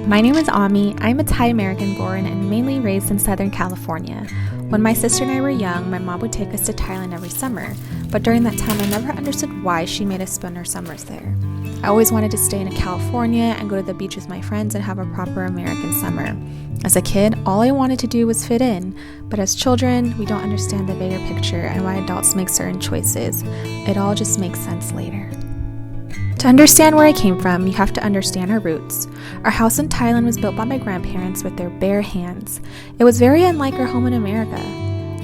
My name is Ami. I'm a Thai American born and mainly raised in Southern California. When my sister and I were young, my mom would take us to Thailand every summer, but during that time I never understood why she made us spend our summers there. I always wanted to stay in California and go to the beach with my friends and have a proper American summer. As a kid, all I wanted to do was fit in, but as children, we don't understand the bigger picture and why adults make certain choices. It all just makes sense later. To understand where I came from, you have to understand our roots. Our house in Thailand was built by my grandparents with their bare hands. It was very unlike our home in America.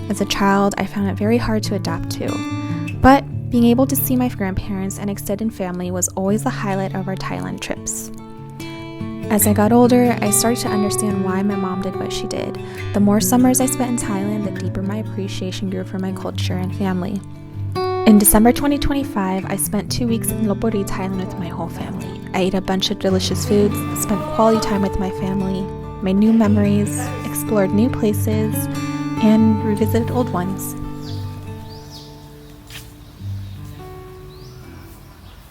As a child, I found it very hard to adapt to. But being able to see my grandparents and extended family was always the highlight of our Thailand trips. As I got older, I started to understand why my mom did what she did. The more summers I spent in Thailand, the deeper my appreciation grew for my culture and family. In December 2025, I spent 2 weeks in Lop Buri Thailand with my whole family. I ate a bunch of delicious foods, spent quality time with my family, made new memories, explored new places, and revisited old ones.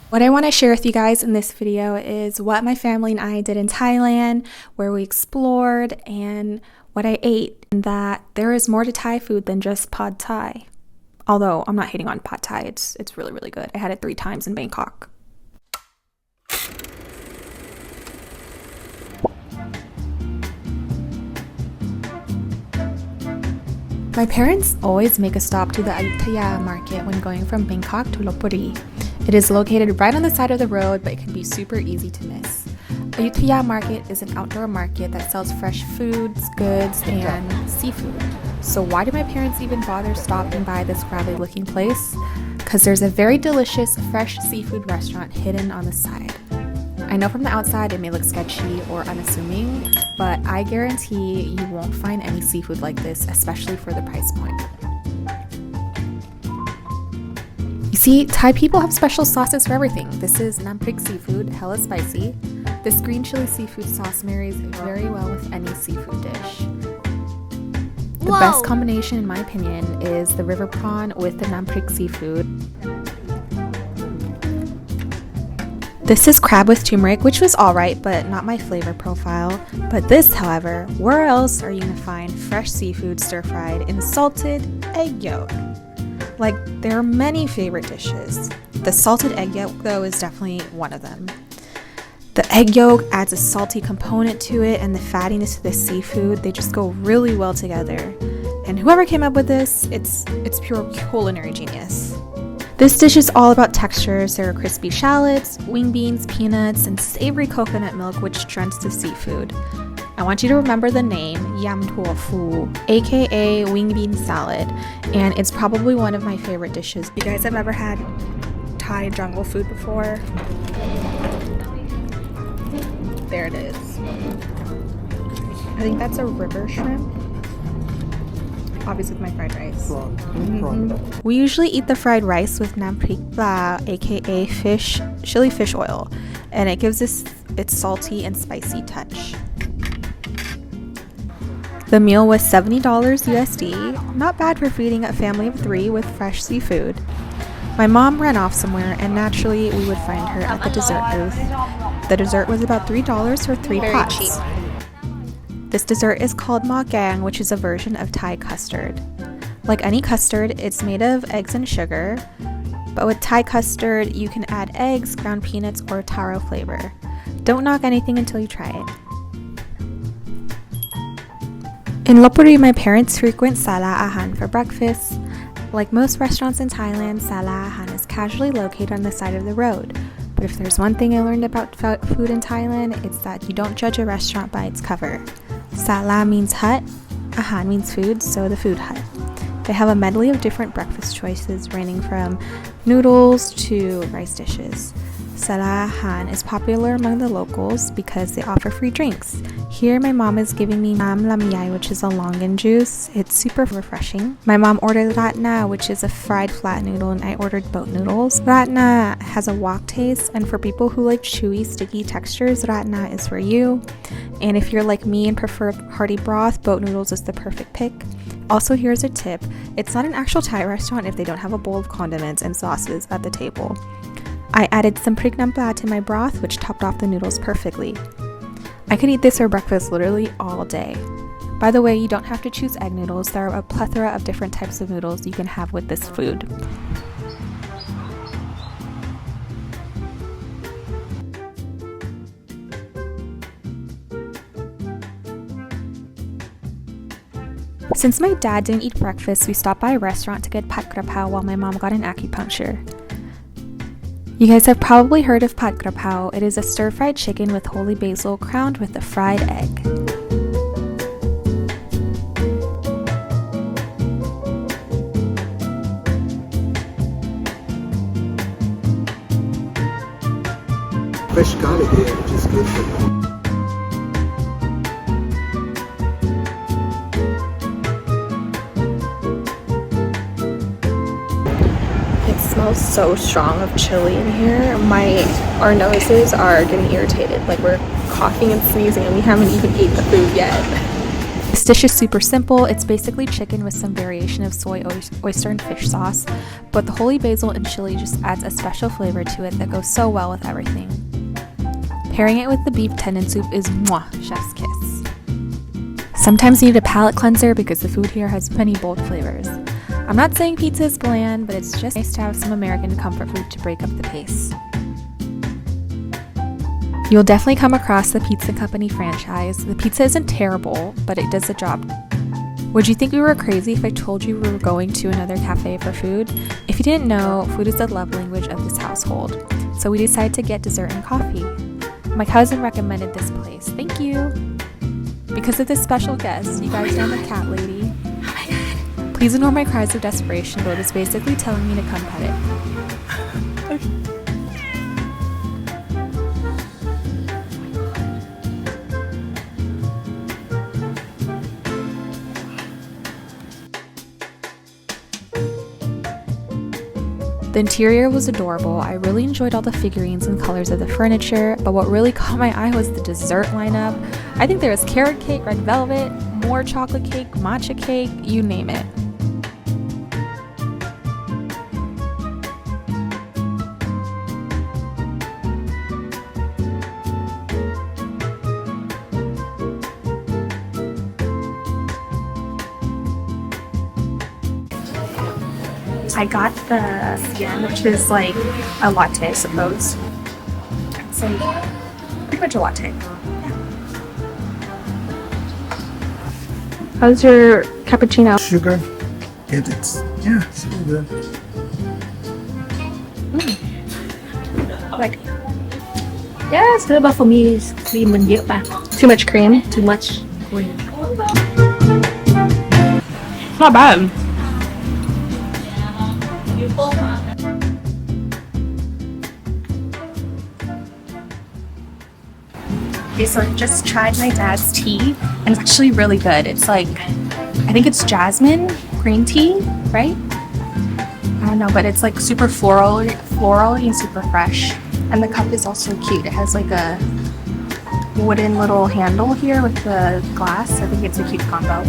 What I want to share with you guys in this video is what my family and I did in Thailand, where we explored, and what I ate, and that there is more to Thai food than just pad Thai. Although, I'm not hating on pad Thai, it's really, really good. I had it 3 times in Bangkok. My parents always make a stop to the Ayuttaya market when going from Bangkok to Lop Buri. It is located right on the side of the road, but it can be super easy to miss. Ayuttaya market is an outdoor market that sells fresh foods, goods, and seafood. So why do my parents even bother stopping by this gravelly looking place? Because there's a very delicious fresh seafood restaurant hidden on the side. I know from the outside it may look sketchy or unassuming, but I guarantee you won't find any seafood like this, especially for the price point. You see, Thai people have special sauces for everything. This is namprik seafood, hella spicy. This green chili seafood sauce marries very well with any seafood dish. The best combination, in my opinion, is the river prawn with the namprik seafood. This is crab with turmeric, which was alright, but not my flavor profile. But this, however, where else are you gonna find fresh seafood stir-fried in salted egg yolk? Like, there are many favorite dishes. The salted egg yolk, though, is definitely one of them. The egg yolk adds a salty component to it, and the fattiness of the seafood, they just go really well together. And whoever came up with this, it's pure culinary genius. This dish is all about textures. There are crispy shallots, wing beans, peanuts, and savory coconut milk, which drenched the seafood. I want you to remember the name Yam Tofu, aka wing bean salad, and it's probably one of my favorite dishes. You guys have ever had Thai jungle food before? There it is. I think that's a river shrimp. Obviously with my fried rice. We usually eat the fried rice with namprik pla, aka chili fish oil, and it gives us its salty and spicy touch. The meal was $70 USD, not bad for feeding a family of 3 with fresh seafood. My mom ran off somewhere, and naturally we would find her at the dessert booth. The dessert was about $3 for 3 pots. Cheap. This dessert is called ma gang, which is a version of Thai custard. Like any custard, it's made of eggs and sugar, but with Thai custard, you can add eggs, ground peanuts, or taro flavor. Don't knock anything until you try it. In Lop Buri, my parents frequent Sala Aharn for breakfast. Like most restaurants in Thailand, Sala Aharn is casually located on the side of the road. But if there's one thing I learned about food in Thailand, it's that you don't judge a restaurant by its cover. Sala means hut, Aharn means food, so the food hut. They have a medley of different breakfast choices ranging from noodles to rice dishes. Sala Aharn is popular among the locals because they offer free drinks. Here my mom is giving me nam lamyai, which is a longan juice. It's super refreshing. My mom ordered ratna, which is a fried flat noodle, and I ordered boat noodles. Ratna has a wok taste, and for people who like chewy, sticky textures, ratna is for you. And if you're like me and prefer hearty broth, boat noodles is the perfect pick. Also, here's a tip. It's not an actual Thai restaurant if they don't have a bowl of condiments and sauces at the table. I added some prik nam pla to my broth, which topped off the noodles perfectly. I could eat this for breakfast literally all day. By the way, you don't have to choose egg noodles. There are a plethora of different types of noodles you can have with this food. Since my dad didn't eat breakfast, we stopped by a restaurant to get pad krapao while my mom got an acupuncture. You guys have probably heard of pad krapao. It is a stir-fried chicken with holy basil crowned with a fried egg. Fresh garlic here, which is good for you. Smells so strong of chili in here. Our noses are getting irritated. Like we're coughing and sneezing and we haven't even eaten the food yet. This dish is super simple. It's basically chicken with some variation of soy, oyster, and fish sauce, but the holy basil and chili just adds a special flavor to it that goes so well with everything. Pairing it with the beef tendon soup is mwah, chef's kiss. Sometimes you need a palate cleanser because the food here has many bold flavors. I'm not saying pizza is bland, but it's just nice to have some American comfort food to break up the pace. You'll definitely come across the Pizza Company franchise. The pizza isn't terrible, but it does the job. Would you think we were crazy if I told you we were going to another cafe for food? If you didn't know, food is the love language of this household. So we decided to get dessert and coffee. My cousin recommended this place. Thank you! Because of this special guest, you guys know the cat lady. Please ignore my cries of desperation, but it is basically telling me to come pet it. The interior was adorable. I really enjoyed all the figurines and colors of the furniture, but what really caught my eye was the dessert lineup. I think there was carrot cake, red velvet, more chocolate cake, matcha cake, you name it. I got the CN, which is like a latte, I suppose. It's like pretty much a latte. Yeah. How's your cappuccino? Sugar. It's really good. Like, Yeah, it's good, but for me, it's cream and nhiều ba. too much cream? Too much cream. Not bad. Okay, so I just tried my dad's tea, and it's actually really good. It's like, I think it's jasmine green tea, right? I don't know, but it's like super floral and super fresh. And the cup is also cute. It has like a wooden little handle here with the glass. I think it's a cute combo.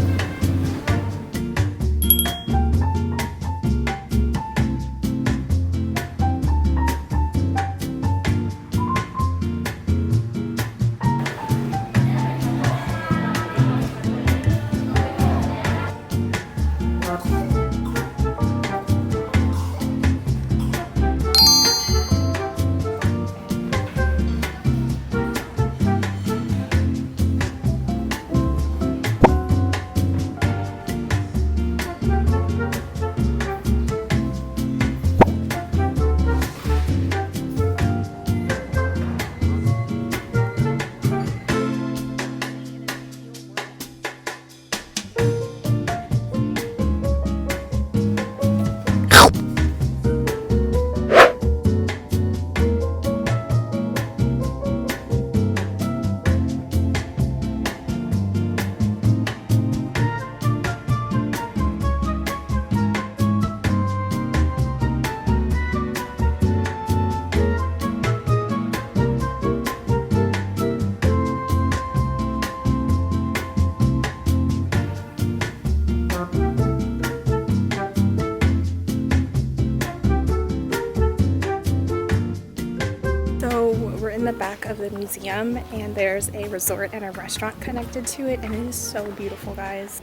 museum, and there's a resort and a restaurant connected to it, and it is so beautiful, guys.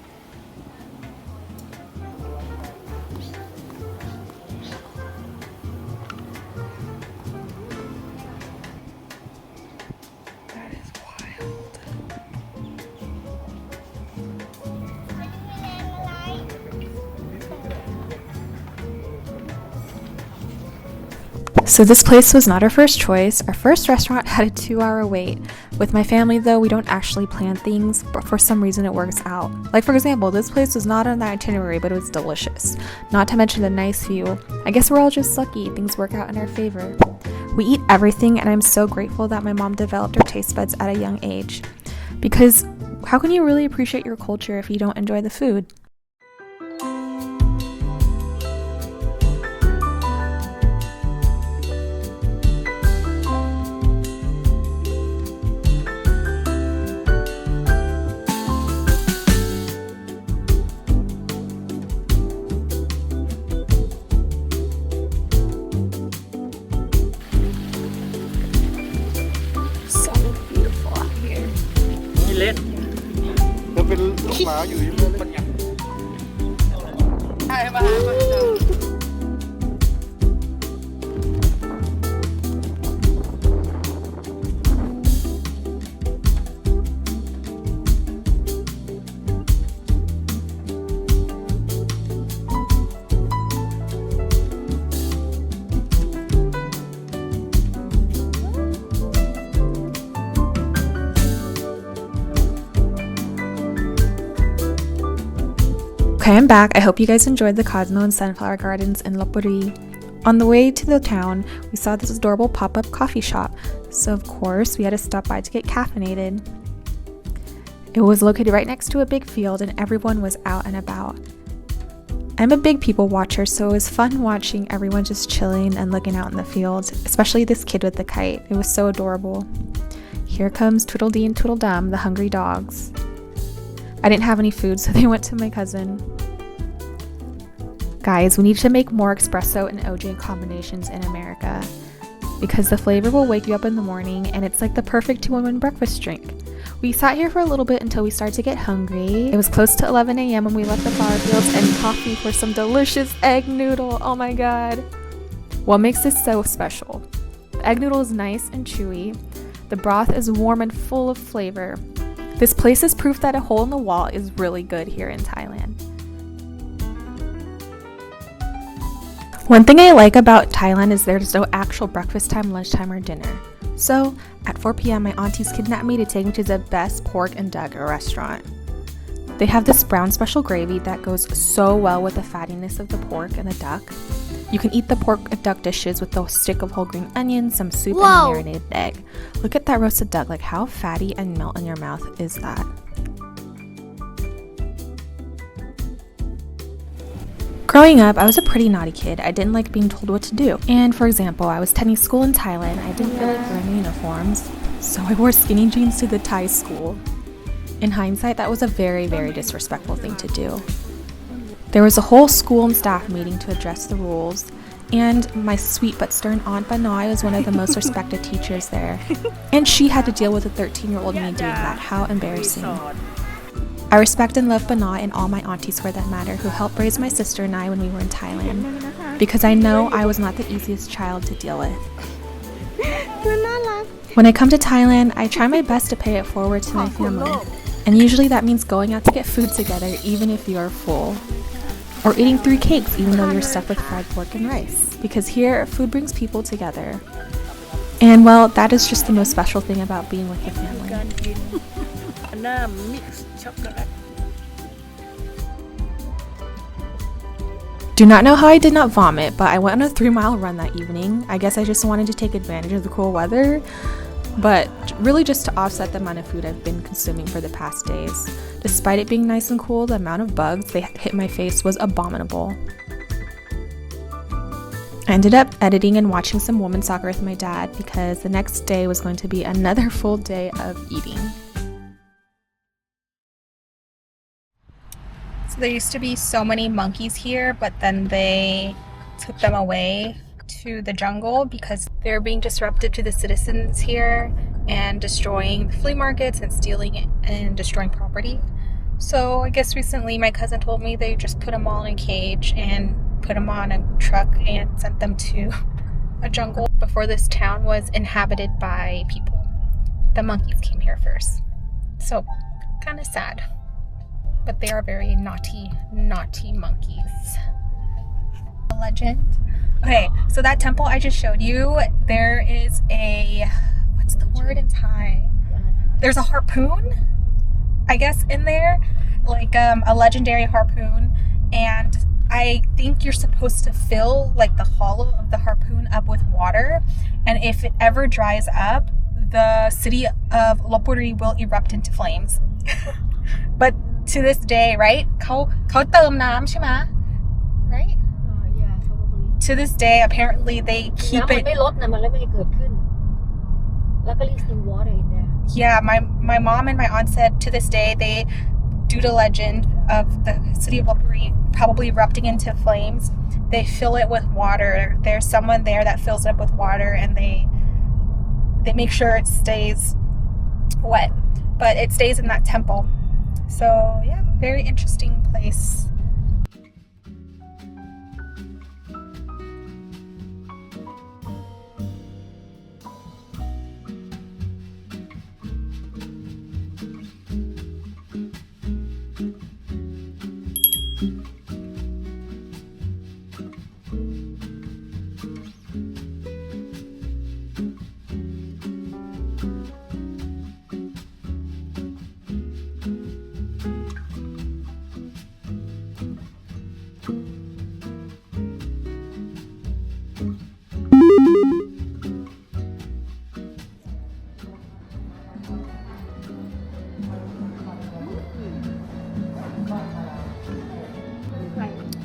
That is wild. So this place was not our first choice. Our first restaurant had a 2-hour wait. With my family though, we don't actually plan things, but for some reason it works out. Like for example, this place was not on the itinerary, but it was delicious. Not to mention the nice view. I guess we're all just lucky, things work out in our favor. We eat everything, and I'm so grateful that my mom developed her taste buds at a young age. Because how can you really appreciate your culture if you don't enjoy the food? So beautiful out here. นี่เล่น จะเป็นลูกหมาอยู่ที่นั่นเลย ใช่มา Okay, I'm back. I hope you guys enjoyed the Cosmo and Sunflower Gardens in Lop Buri. On the way to the town, we saw this adorable pop-up coffee shop, so of course we had to stop by to get caffeinated. It was located right next to a big field and everyone was out and about. I'm a big people watcher, so it was fun watching everyone just chilling and looking out in the fields, especially this kid with the kite. It was so adorable. Here comes Tweedledee and Tweedledum, the hungry dogs. I didn't have any food, so they went to my cousin. Guys, we need to make more espresso and OJ combinations in America because the flavor will wake you up in the morning and it's like the perfect 2-in-1 breakfast drink. We sat here for a little bit until we started to get hungry. It was close to 11 a.m. when we left the flower fields and coffee for some delicious egg noodle. Oh my god. What makes this so special? The egg noodle is nice and chewy. The broth is warm and full of flavor. This place is proof that a hole in the wall is really good here in Thailand. One thing I like about Thailand is there's no actual breakfast time, lunchtime, or dinner. So, at 4 p.m. my aunties kidnapped me to take me to the best pork and duck restaurant. They have this brown special gravy that goes so well with the fattiness of the pork and the duck. You can eat the pork and duck dishes with a stick of whole green onions, some soup, and a marinated egg. Look at that roasted duck, like how fatty and melt in your mouth is that? Growing up, I was a pretty naughty kid. I didn't like being told what to do. And for example, I was attending school in Thailand. I didn't feel like wearing uniforms, so I wore skinny jeans to the Thai school. In hindsight, that was a very, very disrespectful thing to do. There was a whole school and staff meeting to address the rules, and my sweet but stern Aunt Banai was one of the most respected teachers there. And she had to deal with a 13-year-old me doing that. How embarrassing. I respect and love Banai and all my aunties for that matter who helped raise my sister and I when we were in Thailand, because I know I was not the easiest child to deal with. When I come to Thailand, I try my best to pay it forward to my family, and usually that means going out to get food together even if you are full. Or eating 3 cakes even though you're stuck with fried pork and rice. Because here, food brings people together. And well, that is just the most special thing about being with your family. Do not know how I did not vomit, but I went on a 3-mile run that evening. I guess I just wanted to take advantage of the cool weather, but really just to offset the amount of food I've been consuming for the past days. Despite it being nice and cool, the amount of bugs they hit my face was abominable. I ended up editing and watching some women's soccer with my dad because the next day was going to be another full day of eating. So there used to be so many monkeys here, but then they took them away to the jungle because they're being disruptive to the citizens here, and destroying the flea markets and stealing it and destroying property. So I guess recently my cousin told me they just put them all in a cage and put them on a truck and sent them to a jungle. Before this town was inhabited by people, the monkeys came here first. So kind of sad, but they are very naughty monkeys. A legend. Okay, so that temple I just showed you, there is a, what's the word in Thai? There's a harpoon, I guess, in there, like a legendary harpoon, and I think you're supposed to fill like the hollow of the harpoon up with water, and if it ever dries up, the city of Lop Buri will erupt into flames. But to this day, right? เขาเติมน้ำใช่ไหม right? Yeah, probably. To this day, apparently they keep น้ำมัน it. ไม่ลดนะมันเลยไม่เกิดขึ้น Luckily, some water in there. Yeah, my mom and my aunt said to this day they, due to legend of the city of Lop Buri probably erupting into flames, they fill it with water. There's someone there that fills it up with water, and they make sure it stays wet, but it stays in that temple. So yeah, very interesting place.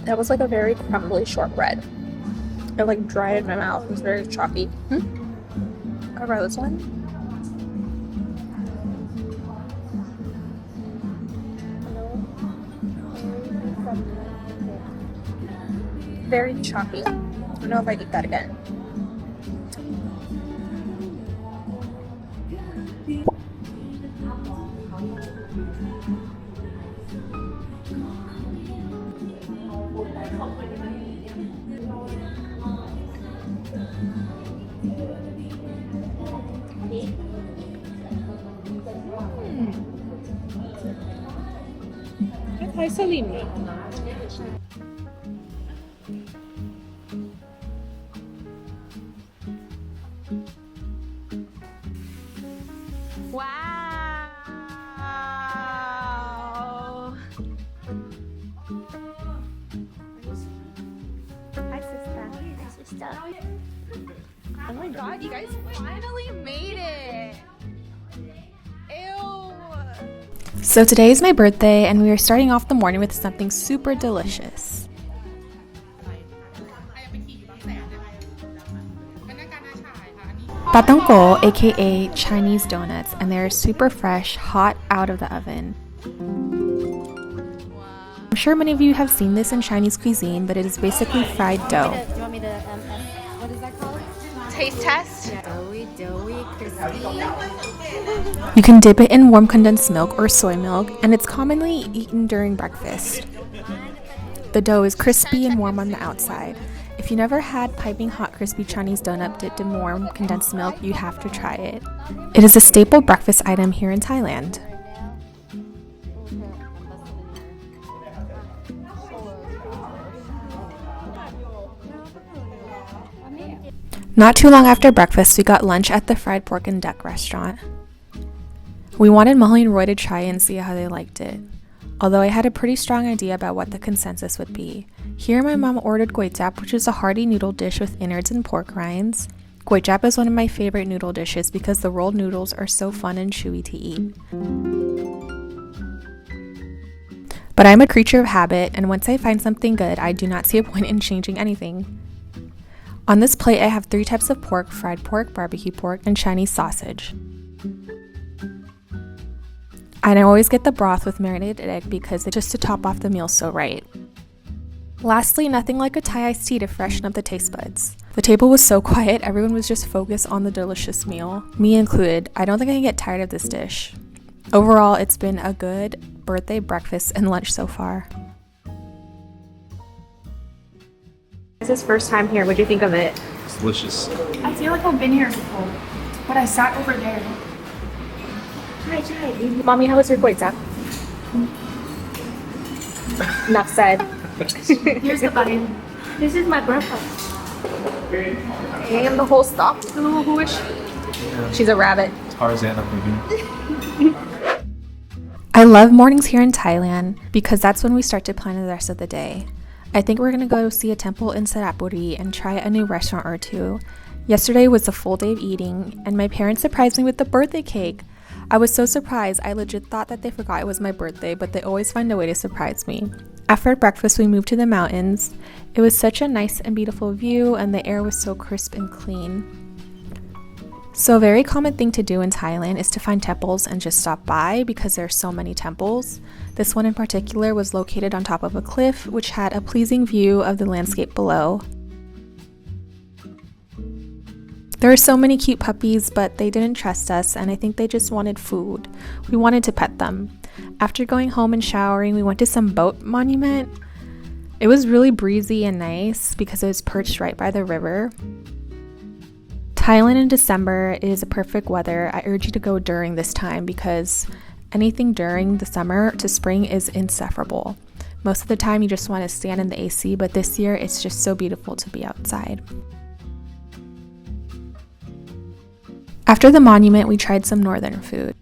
That was like a very crumbly shortbread. It like dried in my mouth. It was very choppy. I'll try this one. Very choppy. I don't know if I eat that again. Hi, Salim. Wow. Hi, sister. Oh my god, you guys finally made it. Ew. So today is my birthday, and we are starting off the morning with something super delicious. Patongko, aka Chinese donuts, and they're super fresh, hot out of the oven. I'm sure many of you have seen this in Chinese cuisine, but it is basically fried dough. You want me to, what is that called? Taste test. Doughy, crispy. You can dip it in warm condensed milk or soy milk, and it's commonly eaten during breakfast. The dough is crispy and warm on the outside. If you never had piping hot crispy Chinese donut dipped in warm condensed milk, you have to try it. It is a staple breakfast item here in Thailand. Not too long after breakfast, we got lunch at the Fried Pork and Duck restaurant. We wanted Molly and Roy to try and see how they liked it, although I had a pretty strong idea about what the consensus would be. Here my mom ordered Zaap, which is a hearty noodle dish with innards and pork rinds. Zaap is one of my favorite noodle dishes because the rolled noodles are so fun and chewy to eat. But I'm a creature of habit, and once I find something good, I do not see a point in changing anything. On this plate, I have 3 types of pork: fried pork, barbecue pork, and Chinese sausage. And I always get the broth with marinated egg because it's just to top off the meal so right. Lastly, nothing like a Thai iced tea to freshen up the taste buds. The table was so quiet, everyone was just focused on the delicious meal, me included. I don't think I can get tired of this dish. Overall, it's been a good birthday breakfast and lunch so far. It's his first time here. What'd you think of it? It's delicious. I feel like I've been here before, but I sat over there. Hi. Mommy, how was your koi Zaap? Enough said. Here's the button. This is my breakfast. And the whole stock. The little whoosh. Yeah. She's a rabbit. Tarzan of movie. I love mornings here in Thailand because that's when we start to plan the rest of the day. I think we're gonna go see a temple in Sara Buri and try a new restaurant or two. Yesterday was a full day of eating, and my parents surprised me with the birthday cake. I was so surprised, I legit thought that they forgot it was my birthday, but they always find a way to surprise me. After breakfast, we moved to the mountains. It was such a nice and beautiful view, and the air was so crisp and clean. So a very common thing to do in Thailand is to find temples and just stop by because there are so many temples. This one in particular was located on top of a cliff, which had a pleasing view of the landscape below. There were so many cute puppies, but they didn't trust us, and I think they just wanted food. We wanted to pet them. After going home and showering, we went to some boat monument. It was really breezy and nice because it was perched right by the river. Thailand in December is a perfect weather. I urge you to go during this time because anything during the summer to spring is insufferable. Most of the time you just want to stand in the AC, but this year it's just so beautiful to be outside. After the monument, we tried some northern food.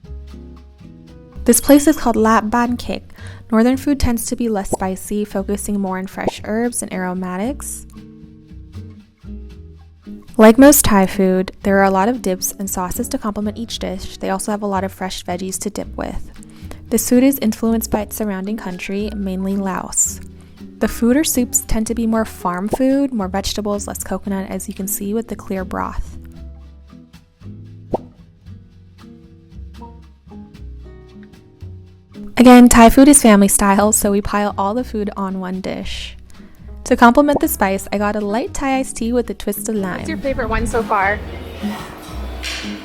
This place is called Lop Buri. Northern food tends to be less spicy, focusing more on fresh herbs and aromatics. Like most Thai food, there are a lot of dips and sauces to complement each dish. They also have a lot of fresh veggies to dip with. This food is influenced by its surrounding country, mainly Laos. The food or soups tend to be more farm food, more vegetables, less coconut, as you can see with the clear broth. Again, Thai food is family style, so we pile all the food on one dish. To complement the spice, I got a light Thai iced tea with a twist of lime. What's your favorite one so far?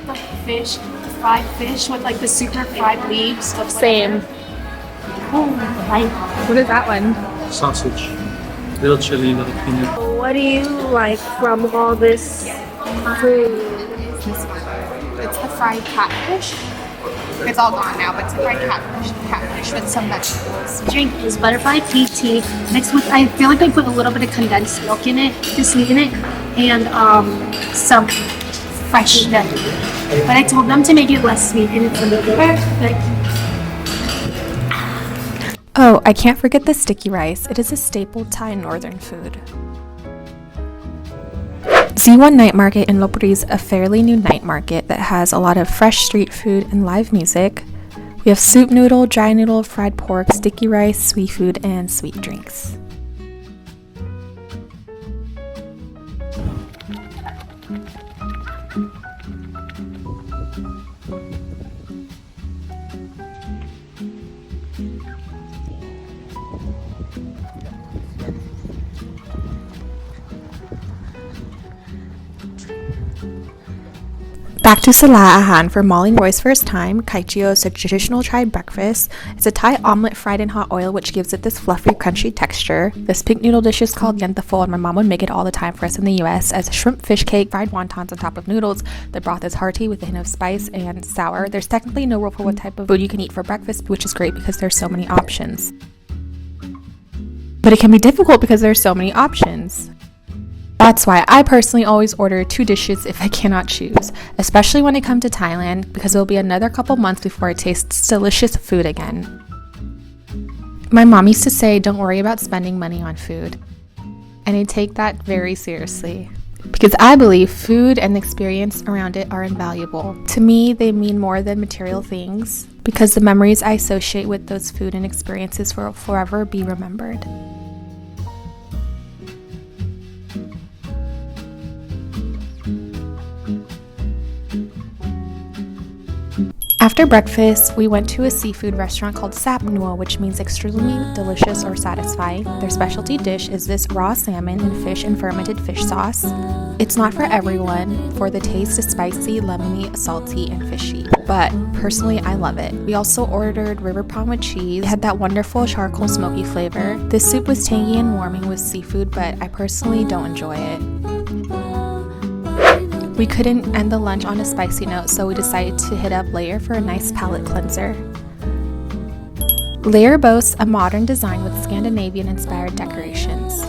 The fish, fried fish with like the super fried leaves. Of Same. Oh, like. What is that one? Sausage. Little chili, little peanut. What do you like from all this food? It's the fried catfish. It's all gone now, but it's a fried catfish with some vegetables. Drink is butterfly pea tea mixed with, I feel like they put a little bit of condensed milk in it to sweeten it, and some fresh veggies. But I told them to make it less sweet, and it's perfect. Oh, I can't forget the sticky rice. It is a staple Thai northern food. Z1 Night Market in Lop Buri is a fairly new night market that has a lot of fresh street food and live music. We have soup noodle, dry noodle, fried pork, sticky rice, sweet food, and sweet drinks. Back to Sala Aharn for Molly and Roy's first time. Kaichio is a traditional Thai breakfast. It's a Thai omelet fried in hot oil, which gives it this fluffy, crunchy texture. This pink noodle dish is called yentafo, and my mom would make it all the time for us in the US as a shrimp fish cake, fried wontons on top of noodles. The broth is hearty with a hint of spice and sour. There's technically no rule for what type of food you can eat for breakfast, which is great because there's so many options. But it can be difficult because there's so many options. That's why I personally always order 2 dishes if I cannot choose, especially when I come to Thailand because it will be another couple months before I taste delicious food again. My mom used to say, don't worry about spending money on food. And I take that very seriously because I believe food and the experience around it are invaluable. To me, they mean more than material things because the memories I associate with those food and experiences will forever be remembered. After breakfast, we went to a seafood restaurant called Zaap Noah, which means extremely delicious or satisfying. Their specialty dish is this raw salmon and fish and fermented fish sauce. It's not for everyone, for the taste is spicy, lemony, salty, and fishy. But personally, I love it. We also ordered river prawn with cheese. It had that wonderful charcoal smoky flavor. This soup was tangy and warming with seafood, but I personally don't enjoy it. We couldn't end the lunch on a spicy note, so we decided to hit up Layer for a nice palate cleanser. Layer boasts a modern design with Scandinavian-inspired decorations.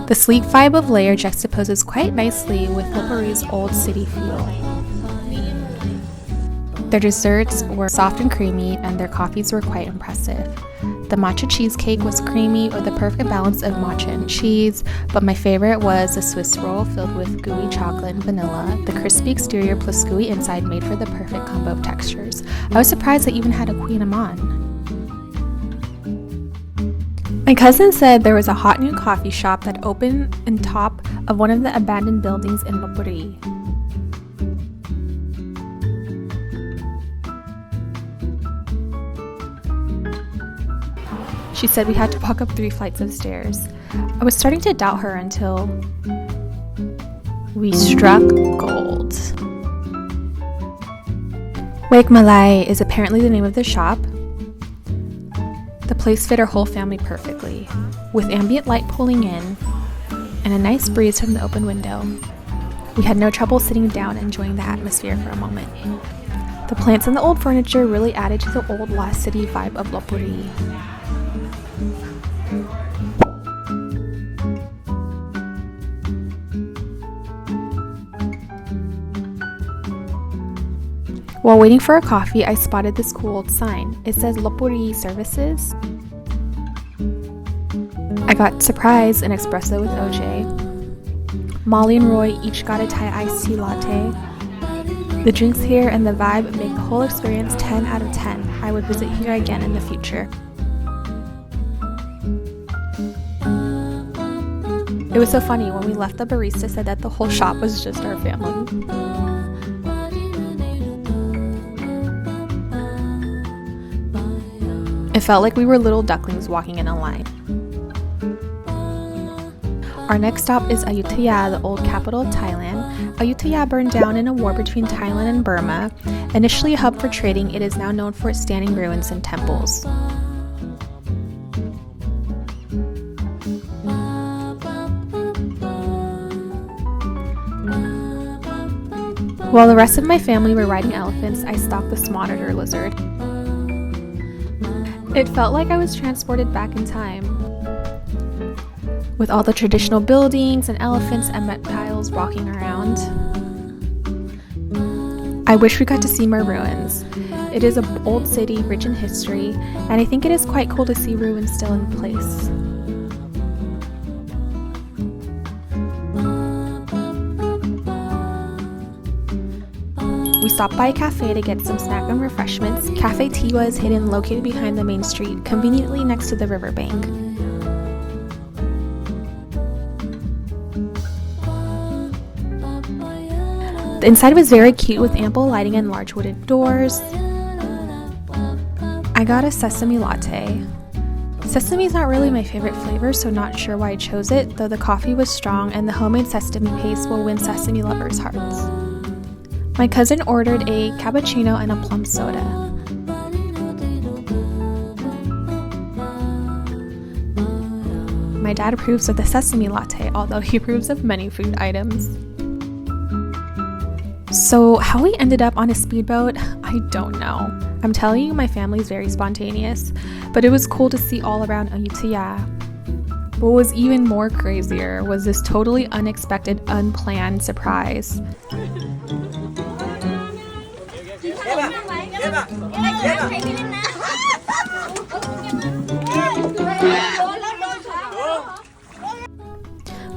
The sleek vibe of Layer juxtaposes quite nicely with LopBuri's old city feel. Their desserts were soft and creamy, and their coffees were quite impressive. The matcha cheesecake was creamy with the perfect balance of matcha and cheese, but my favorite was a Swiss roll filled with gooey chocolate and vanilla. The crispy exterior plus gooey inside made for the perfect combo of textures. I was surprised they even had a Queen Amman. My cousin said there was a hot new coffee shop that opened on top of one of the abandoned buildings in Lop Buri. She said we had to walk up 3 flights of stairs. I was starting to doubt her until we struck gold. Wekmalai is apparently the name of the shop. The place fit our whole family perfectly, with ambient light pulling in and a nice breeze from the open window. We had no trouble sitting down and enjoying the atmosphere for a moment. The plants and the old furniture really added to the old lost city vibe of Lop Buri. While waiting for a coffee, I spotted this cool old sign. It says LopBuri Services. I got surprised an espresso with OJ. Molly and Roy each got a Thai iced tea latte. The drinks here and the vibe make the whole experience 10 out of 10. I would visit here again in the future. It was so funny, when we left, the barista said that the whole shop was just our family. It felt like we were little ducklings walking in a line. Our next stop is Ayuttaya, the old capital of Thailand. Ayuttaya burned down in a war between Thailand and Burma. Initially a hub for trading, it is now known for its standing ruins and temples. While the rest of my family were riding elephants, I stalked this monitor lizard. It felt like I was transported back in time, with all the traditional buildings and elephants and reptiles walking around. I wish we got to see more ruins. It is an old city rich in history, and I think it is quite cool to see ruins still in place. We stopped by a cafe to get some snack and refreshments. Cafe Tewa is hidden, located behind the main street, conveniently next to the riverbank. The inside was very cute with ample lighting and large wooden doors. I got a sesame latte. Sesame is not really my favorite flavor, so not sure why I chose it, though the coffee was strong and the homemade sesame paste will win sesame lovers' hearts. My cousin ordered a cappuccino and a plum soda. My dad approves of the sesame latte, although he approves of many food items. So how we ended up on a speedboat, I don't know. I'm telling you, my family's very spontaneous, but it was cool to see all around Ayuttaya. What was even more crazier was this totally unexpected, unplanned surprise.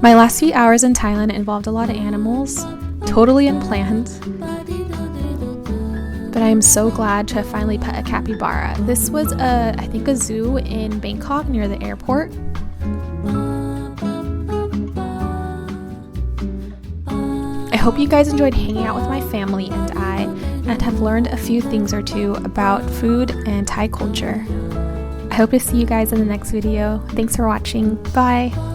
My last few hours in Thailand involved a lot of animals, totally unplanned, but I am so glad to have finally pet a capybara. This was I think a zoo in Bangkok near the airport. I hope you guys enjoyed hanging out with my family and I, and have learned a few things or two about food and Thai culture. I hope to see you guys in the next video. Thanks for watching. Bye!